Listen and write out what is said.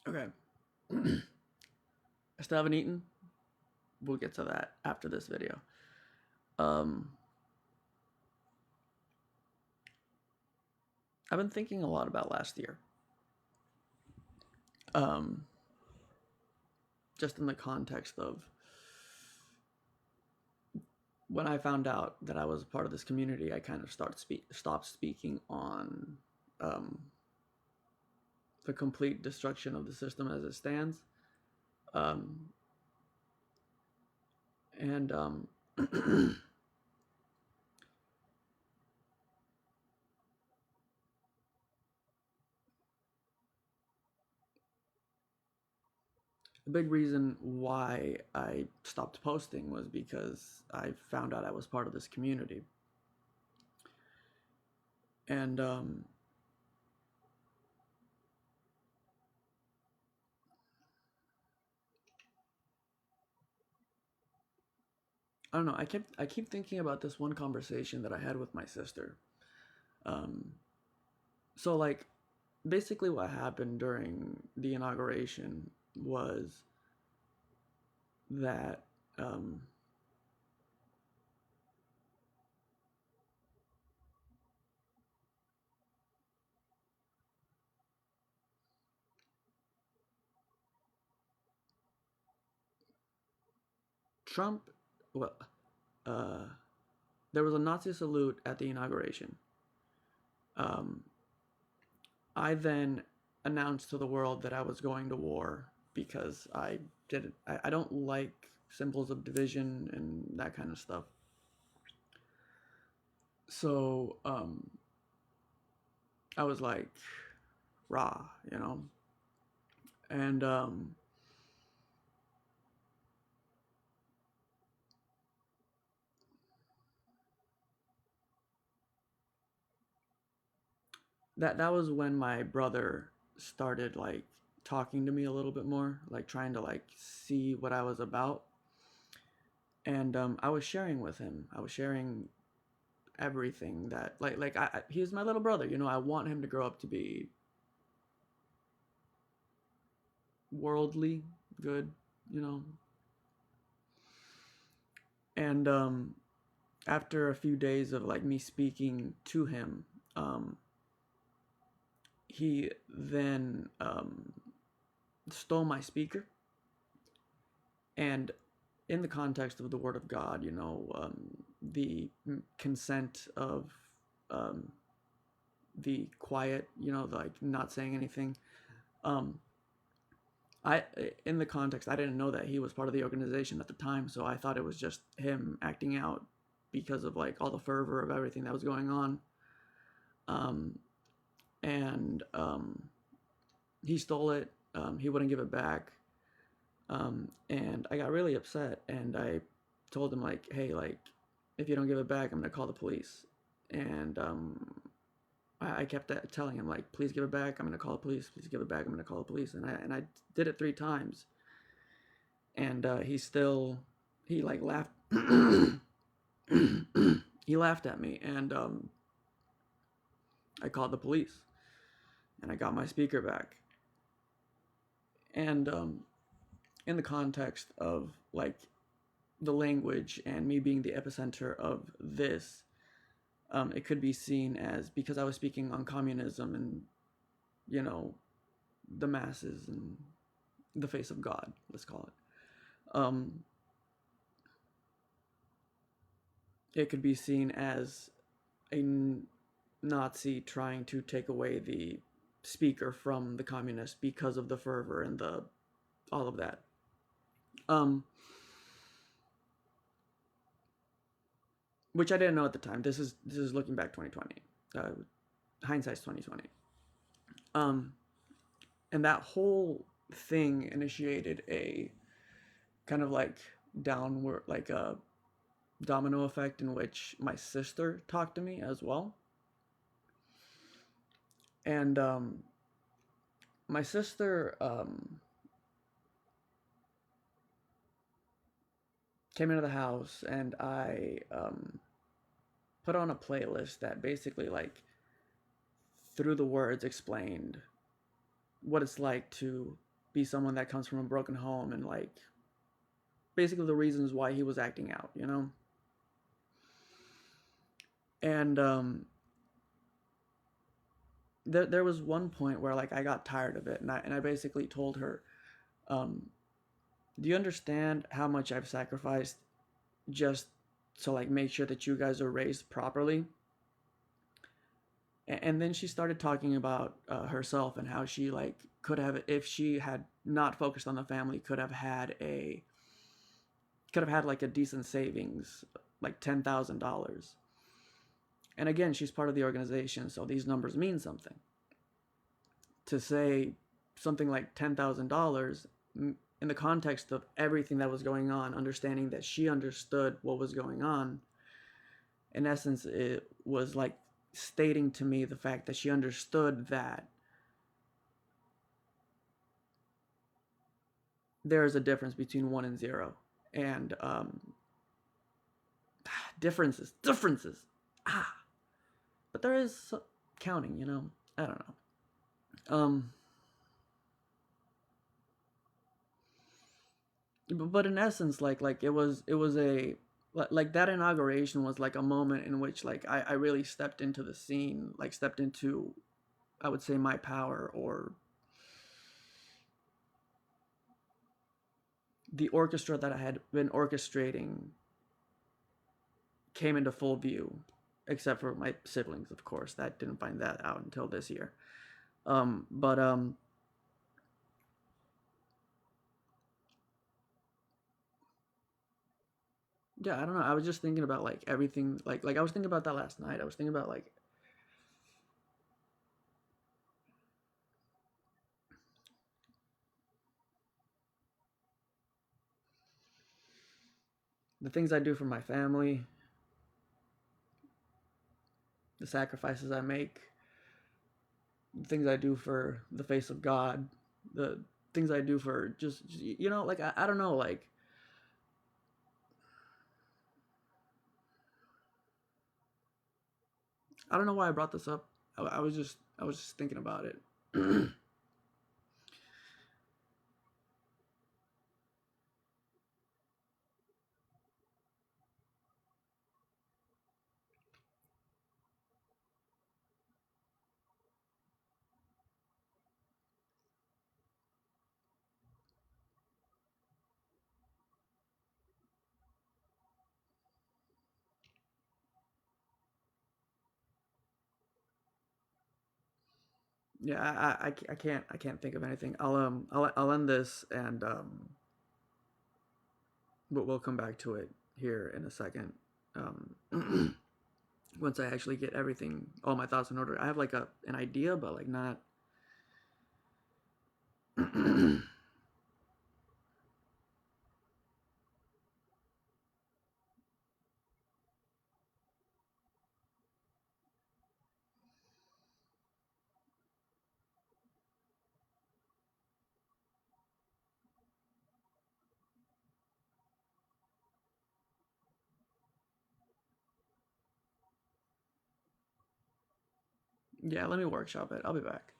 Okay. I still haven't eaten. We'll get to that after this video. Um, I've been thinking a lot about last year. Um, just in the context of when I found out that I was a part of this community, I kind of stopped speaking on um, the complete destruction of the system as it stands. Um, and the big reason why I stopped posting was because I found out I was part of this community. And I don't know. I keep thinking about this one conversation that I had with my sister. Um, so like, basically, what happened during the inauguration was that Trump, well, uh, there was a Nazi salute at the inauguration. Um, I then announced to the world that I was going to war because I didn't. I don't like symbols of division and that kind of stuff. So I was like, rah, you know, and that was when my brother started like talking to me a little bit more, like trying to like see what I was about. And I was sharing with him. I was sharing everything that he's my little brother. You know, I want him to grow up to be worldly good. You know, and after a few days of like me speaking to him, um, he then stole my speaker. And in the context of the Word of God, you know, the consent of um, the quiet, you know, like not saying anything. Um, I, in the context, I didn't know that he was part of the organization at the time, so I thought it was just him acting out because of like all the fervor of everything that was going on. Um, and he stole it. He wouldn't give it back. And I got really upset, and I told him like, "Hey, like, if you don't give it back, I'm gonna call the police." And I kept telling him like, "Please give it back. I'm gonna call the police. Please give it back. I'm gonna call the police." And I did it 3 times, and he like laughed. He laughed at me, and I called the police, and I got my speaker back. And in the context of like the language and me being the epicenter of this, it could be seen as because I was speaking on communism and, you know, the masses and the face of God, let's call it. It could be seen as a Nazi trying to take away the speaker from the communists because of the fervor and the all of that. Um, which I didn't know at the time. This is looking back 2020. Hindsight's 2020. Um, and that whole thing initiated a kind of like downward, like a domino effect in which my sister talked to me as well. And my sister came into the house, and I put on a playlist that basically through the words explained what it's like to be someone that comes from a broken home, and like basically the reasons why he was acting out, you know. And there was one point where like I got tired of it, and I basically told her, um, "Do you understand how much I've sacrificed just to like make sure that you guys are raised properly?" And then she started talking about herself and how she like could have, if she had not focused on the family, could have had like a decent savings, like $10,000. And again, she's part of the organization, so these numbers mean something. To say something like $10,000 in the context of everything that was going on, understanding that she understood what was going on, in essence, it was like stating to me the fact that she understood that there is a difference between one and zero. And differences. Ah, but there is counting, you know. I don't know. But in essence, like it was a like that inauguration was like a moment in which like I really stepped into the scene, like stepped into, I would say, my power, or the orchestra that I had been orchestrating came into full view, except for my siblings, of course. That didn't find that out until this year. But yeah, I don't know. I was just thinking about like everything, like I was thinking about that last night. I was thinking about like the things I do for my family, the sacrifices I make, the things I do for the face of God, the things I do for just, you know, like I don't know, like I don't know why I brought this up. I was just thinking about it. Yeah, I can't think of anything. I'll end this, and but we'll come back to it here in a second. Um, once I actually get everything, all my thoughts in order. I have like an idea, but like not. Yeah, let me workshop it. I'll be back.